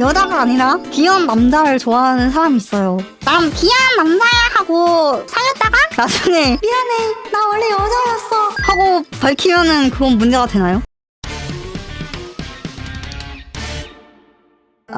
여자가 아니라 귀여운 남자를 좋아하는 사람이 있어요. 난 귀여운 남자야 하고 사귀었다가 나중에 미안해 나 원래 여자였어 하고 밝히면은 그건 문제가 되나요?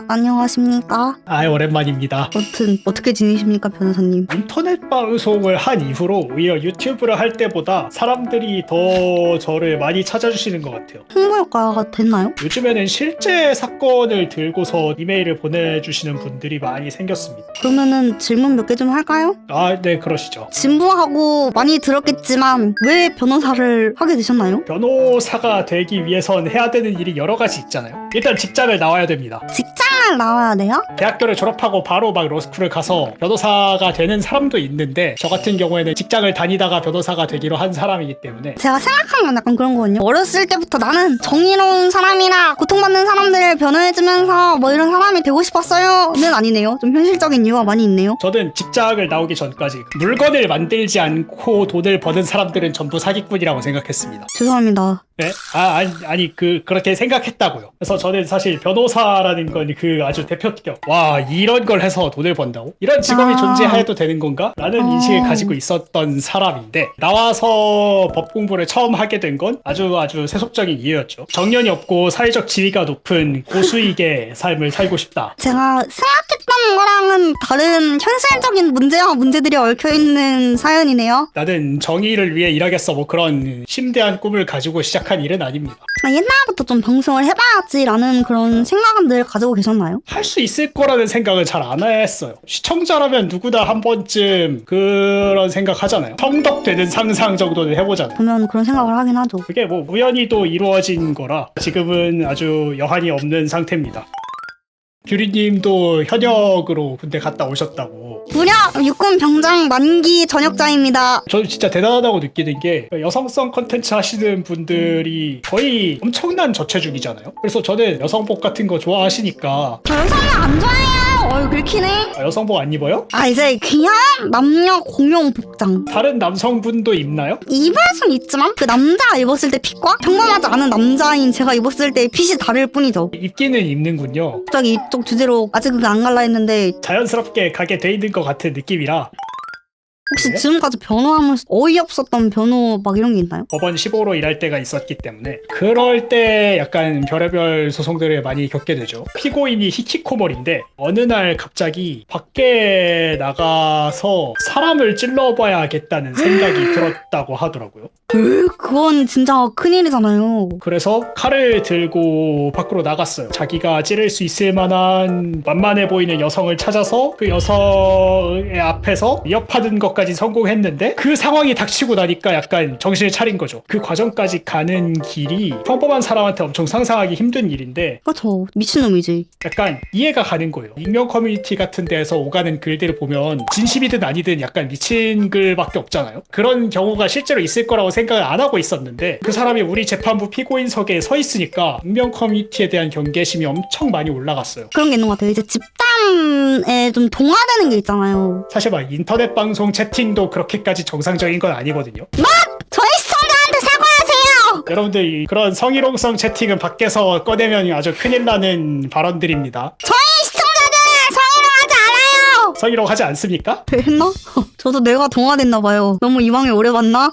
안녕하십니까? 오랜만입니다. 여튼 어떻게 지내십니까 변호사님? 인터넷 방송을 한 이후로 오히려 유튜브를 할 때보다 사람들이 더 저를 많이 찾아주시는 것 같아요. 홍보 효과가 됐나요? 요즘에는 실제 사건을 들고서 이메일을 보내주시는 분들이 많이 생겼습니다. 그러면은 질문 몇 개 좀 할까요? 네, 그러시죠. 진부하고 많이 들었겠지만 왜 변호사를 하게 되셨나요? 변호사가 되기 위해선 해야 되는 일이 여러 가지 있잖아요. 일단 직장을 나와야 됩니다. 직장을 나와야 돼요? 대학교를 졸업하고 바로 막 로스쿨을 가서 변호사가 되는 사람도 있는데 저 같은 경우에는 직장을 다니다가 변호사가 되기로 한 사람이기 때문에 제가 생각한 건 약간 그런 거거든요. 어렸을 때부터 나는 정의로운 사람이나 고통받는 사람들을 변호해주면서 뭐 이런 사람이 되고 싶었어요는 아니네요. 좀 현실적인 이유가 많이 있네요. 저는 직장을 나오기 전까지 물건을 만들지 않고 돈을 버는 사람들은 전부 사기꾼이라고 생각했습니다. 죄송합니다. 네? 아니 그렇게 생각했다고요. 그래서 저는 사실 변호사라는 건 그 아주 대표격, 와 이런 걸 해서 돈을 번다고? 이런 직업이 존재해도 되는 건가? 라는 인식을 가지고 있었던 사람인데 나와서 법 공부를 처음 하게 된 건 아주 세속적인 이유였죠. 정년이 없고 사회적 지위가 높은 고수익의 삶을 살고 싶다. 제가 생각했던 거랑은 다른 현실적인 문제와 문제들이 얽혀있는 사연이네요. 나는 정의를 위해 일하겠어, 뭐 그런 심대한 꿈을 가지고 시작한 일은 아닙니다. 옛날부터 좀 방송을 해봐야지라는 그런 생각은 늘 가지고 계셨나요? 할 수 있을 거라는 생각을 잘 안 했어요. 시청자라면 누구나 한 번쯤 그런 생각 하잖아요. 성덕되는 상상 정도는 해보잖아요. 보면 그런 생각을 하긴 하죠. 그게 뭐 우연히도 이루어진 거라 지금은 아주 여한이 없는 상태입니다. 규리님도 현역으로 군대 갔다 오셨다고. 무려 육군 병장 만기 전역자입니다. 저는 진짜 대단하다고 느끼는 게 여성성 컨텐츠 하시는 분들이 거의 엄청난 저체중이잖아요. 그래서 저는 여성복 같은 거 좋아하시니까. 저 여성은 안 좋아해요. 긁히네. 여성복 안 입어요? 이제 그냥 남녀 공용 복장. 다른 남성분도 입나요? 입을 순 있지만 그 남자가 입었을 때 핏과 평범하지 않은 남자인 제가 입었을 때 핏이 다를 뿐이죠. 입기는 입는군요. 갑자기 이쪽 주제로 아직 그게 안 갈라 했는데 자연스럽게 가게 돼 있는 것 같은 느낌이라. 혹시 네? 지금까지 변호하면서 어이없었던 변호 막 이런 게 있나요? 법원 15로 일할 때가 있었기 때문에 그럴 때 약간 별의별 소송들을 많이 겪게 되죠. 피고인이 히키코모리인데 어느 날 갑자기 밖에 나가서 사람을 찔러봐야겠다는 생각이 들었다고 하더라고요. 그건 진짜 큰일이잖아요. 그래서 칼을 들고 밖으로 나갔어요. 자기가 찌를 수 있을 만한 만만해 보이는 여성을 찾아서 그 여성의 앞에서 위협하는 것까지 성공했는데 그 상황이 닥치고 나니까 약간 정신을 차린 거죠. 그 과정까지 가는 길이 평범한 사람한테 엄청 상상하기 힘든 일인데 그쵸. 미친놈이지. 약간 이해가 가는 거예요. 익명 커뮤니티 같은 데에서 오가는 글들을 보면 진심이든 아니든 약간 미친 글밖에 없잖아요. 그런 경우가 실제로 있을 거라고 생각을 안 하고 있었는데 그 사람이 우리 재판부 피고인석에 서 있으니까 익명 커뮤니티에 대한 경계심이 엄청 많이 올라갔어요. 그런 게 있는 것 같아요. 이제 집단에 좀 동화되는 게 있잖아요. 사실 막 인터넷 방송 채팅도 그렇게까지 정상적인 건 아니거든요. 저희 시청자한테 사과하세요! 여러분들 그런 성희롱성 채팅은 밖에서 꺼내면 아주 큰일 나는 발언들입니다. 저희 시청자들 성희롱하지 않아요! 성희롱 하지 않습니까? 했나? 저도 내가 동화됐나봐요. 너무 이왕에 오래 봤나?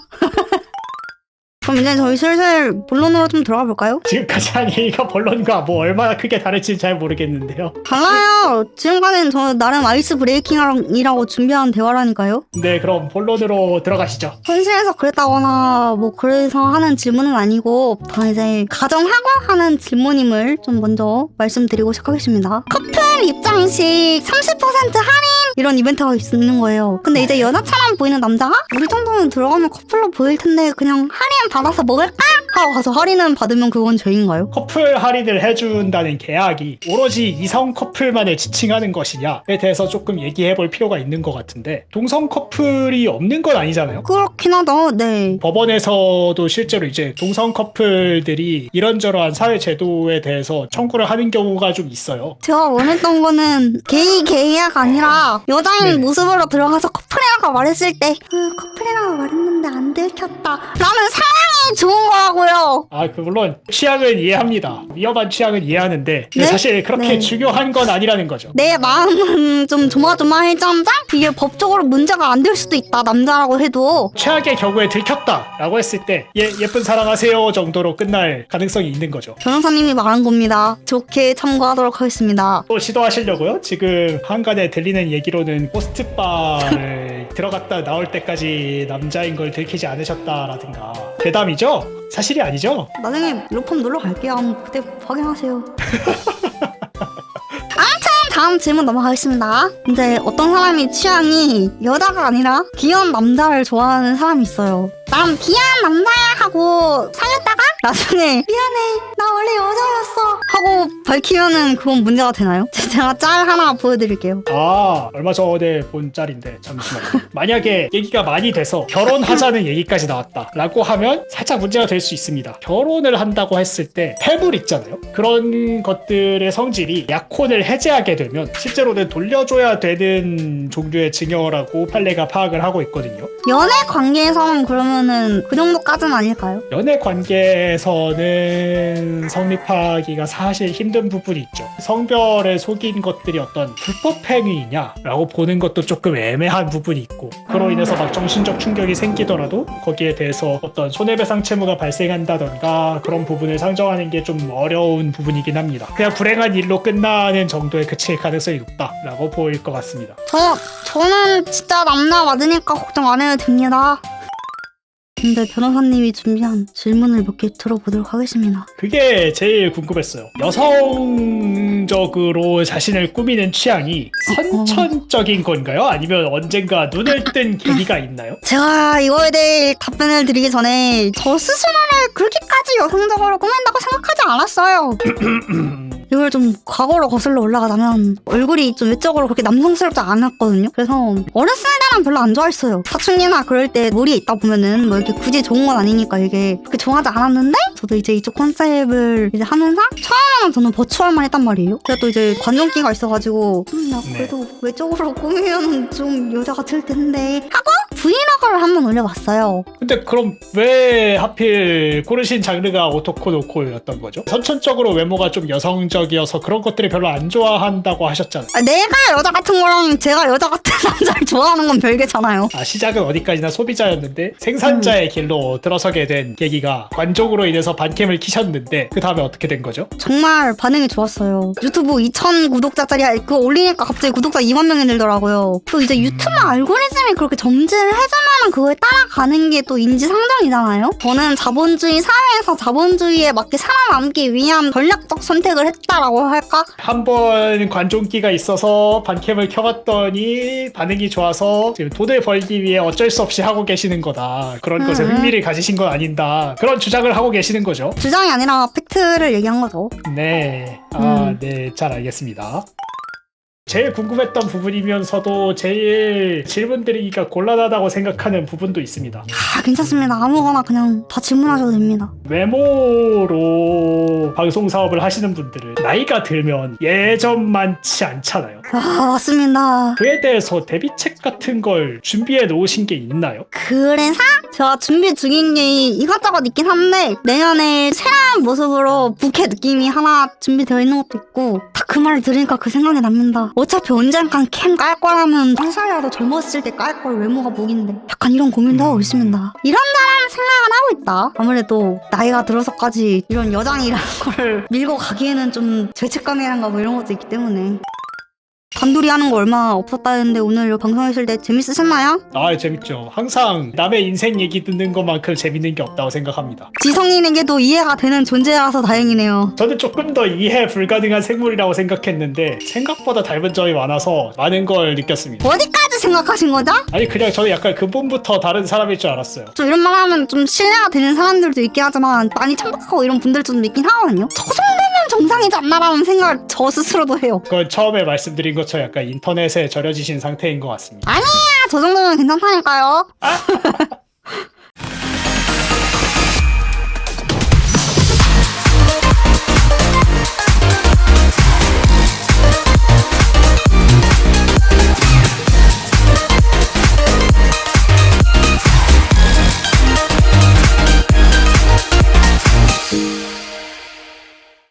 그럼 이제 저희 슬슬 본론으로 좀 들어가 볼까요? 지금까지 한 얘기가 본론과 뭐 얼마나 크게 다를지는 잘 모르겠는데요. 달라요. 지금까지는 저 나름 아이스 브레이킹이라고 준비한 대화라니까요. 네, 그럼 본론으로 들어가시죠. 현실에서 그랬다거나 뭐 그래서 하는 질문은 아니고 다 이제 가정하고 하는 질문임을 좀 먼저 말씀드리고 시작하겠습니다. 커플 입장식 30% 할인 이런 이벤트가 있는 거예요. 근데 이제 여자처럼 보이는 남자가 우리 정도는 들어가면 커플로 보일 텐데 그냥 할인 받아서 먹을까? 하고 가서 할인은 받으면 그건 죄인가요? 커플 할인을 해준다는 계약이 오로지 이성 커플만을 지칭하는 것이냐에 대해서 조금 얘기해 볼 필요가 있는 것 같은데 동성 커플이 없는 건 아니잖아요. 그렇긴 하다. 네. 법원에서도 실제로 이제 동성 커플들이 이런저러한 사회 제도에 대해서 청구를 하는 경우가 좀 있어요. 제가 원했던 거는 게이가 아니라 여자인 네. 모습으로 들어가서 커플이라고 말했을 때 커플이라고 말했는데 해봤는데 안 들켰다 라는 상황이 좋은 거라고요. 아, 그 물론 취향은 이해합니다. 위험한 취향은 이해하는데 네? 사실 그렇게 네. 중요한 건 아니라는 거죠. 내 마음은 좀 조마조마해졌다? 이게 법적으로 문제가 안 될 수도 있다, 남자라고 해도. 최악의 경우에 들켰다라고 했을 때 예쁜 사랑하세요 정도로 끝날 가능성이 있는 거죠. 변호사님이 말한 겁니다. 좋게 참고하도록 하겠습니다. 또 시도하시려고요? 지금 한간에 들리는 얘기로는 호스트바를 들어갔다 나올 때까지 남자인 걸 들키지 않으셨다라든가. 대담이죠? 사실이 아니죠? 나중에 로펌 놀러 갈게요. 한번 그때 확인하세요. 아무튼 다음 질문 넘어가겠습니다. 이제 어떤 사람이 취향이 여자가 아니라 귀여운 남자를 좋아하는 사람이 있어요. 난 귀여운 남자야 하고 사귀었다가 나중에 미안해 나 원래 여자였어 하고 밝히면은 그건 문제가 되나요? 제가 짤 하나 보여드릴게요. 아, 얼마 전에 본 짤인데 잠시만요. 만약에 얘기가 많이 돼서 결혼하자는 얘기까지 나왔다라고 하면 살짝 문제가 될 수 있습니다. 결혼을 한다고 했을 때 폐물 있잖아요. 그런 것들의 성질이 약혼을 해제하게 되면 실제로는 돌려줘야 되는 종류의 증여라고 판례가 파악을 하고 있거든요. 연애 관계에서는 그러면은 그 정도까지는 아닐까요? 연애 관계에서는 성립하기가 사실 힘든 부분이 있죠. 성별에 속인 것들이 어떤 불법 행위냐라고 보는 것도 조금 애매한 부분이 있고, 그로 인해서 막 정신적 충격이 생기더라도 거기에 대해서 어떤 손해배상 채무가 발생한다던가 그런 부분을 상정하는 게 좀 어려운 부분이긴 합니다. 그냥 불행한 일로 끝나는 정도에 그칠 가능성이 높다라고 보일 것 같습니다. 저는 진짜 남자 맞으니까 걱정 안 해도 됩니다. 근데 변호사님이 준비한 질문을 몇 개 들어보도록 하겠습니다. 그게 제일 궁금했어요. 여성적으로 자신을 꾸미는 취향이 선천적인 건가요? 아니면 언젠가 눈을 뜬 계기가 있나요? 제가 이거에 대해 답변을 드리기 전에 저 스스로를 그렇게까지 여성적으로 꾸민다고 생각하지 않았어요. 이걸 좀 과거로 거슬러 올라가자면 얼굴이 좀 외적으로 그렇게 남성스럽지 않았거든요. 그래서 어렸을 때는 별로 안 좋아했어요. 사춘기나 그럴 때 무리에 있다 보면은 뭐 이렇게 굳이 좋은 건 아니니까 이게 그렇게 좋아하지 않았는데 저도 이제 이쪽 컨셉을 이제 하면서 처음에는 저는 버추얼만 했단 말이에요. 제가 또 이제 관종기가 있어가지고 나 그래도 외적으로 꾸미면 좀 여자 같을 텐데 하고 브이로그를 한번 올려봤어요. 근데 그럼 왜 하필 고르신 장르가 오토코노코였던 거죠? 선천적으로 외모가 좀 여성적이어서 그런 것들을 별로 안 좋아한다고 하셨잖아요. 내가 여자 같은 거랑 제가 여자 같은 남자를 좋아하는 건 별개잖아요. 아, 시작은 어디까지나 소비자였는데 생산자의 길로 들어서게 된 계기가 관종으로 인해서 반캠을 키셨는데 그 다음에 어떻게 된 거죠? 정말 반응이 좋았어요. 유튜브 2,000 구독자짜리 그거 올리니까 갑자기 구독자 2만 명이 늘더라고요. 또 이제 유튜브 알고리즘이 그렇게 점지를 해주면 그거에 따라가는 게 또 인지상정이잖아요. 저는 자본주의 사회에서 자본주의에 맞게 살아남기 위한 전략적 선택을 했다라고 할까? 한번 관종기가 있어서 반캠을 켜봤더니 반응이 좋아서 지금 돈을 벌기 위해 어쩔 수 없이 하고 계시는 거다. 그런 것에 흥미를 가지신 건 아닌다. 그런 주장을 하고 계시는 거죠. 주장이 아니라 팩트를 얘기한 거죠. 네. 네. 잘 알겠습니다. 제일 궁금했던 부분이면서도 제일 질문 드리기가 곤란하다고 생각하는 부분도 있습니다. 괜찮습니다. 아무거나 그냥 다 질문하셔도 됩니다. 외모로 방송 사업을 하시는 분들은 나이가 들면 예전만치 않잖아요. 맞습니다. 그에 대해서 대비책 같은 걸 준비해 놓으신 게 있나요? 그래서 제가 준비 중인 게 이것저것 있긴 한데 내년에 새로운 모습으로 부캐 느낌이 하나 준비되어 있는 것도 있고 딱 그 말을 들으니까 그 생각이 납니다. 어차피 언젠간 캠 깔 거라면 한 살이라도 젊었을 때 깔 걸 외모가 목인데 약간 이런 고민도 하고 있습니다. 이런저런 생각은 하고 있다. 아무래도 나이가 들어서까지 이런 여장이라는 걸 밀고 가기에는 좀 죄책감이란가 뭐 이런 것도 있기 때문에 단둘이 하는 거 얼마 없었다 했는데 오늘 방송하실 때 재밌으셨나요? 아, 재밌죠. 항상 남의 인생 얘기 듣는 것만큼 재밌는 게 없다고 생각합니다. 지성인에게도 이해가 되는 존재라서 다행이네요. 저는 조금 더 이해 불가능한 생물이라고 생각했는데 생각보다 닮은 점이 많아서 많은 걸 느꼈습니다. 어디까지 생각하신 거죠? 아니, 그냥 저는 약간 근본부터 다른 사람일 줄 알았어요. 좀 이런 말 하면 좀 신뢰가 되는 사람들도 있긴 하지만 많이 천박하고 이런 분들도 좀 있긴 하거든요. 저 정도면 정상이지 않나라는 생각을 저 스스로도 해요. 그건 처음에 말씀드린 것처럼 약간 인터넷에 절여지신 상태인 것 같습니다. 아니야, 저 정도면 괜찮다니까요.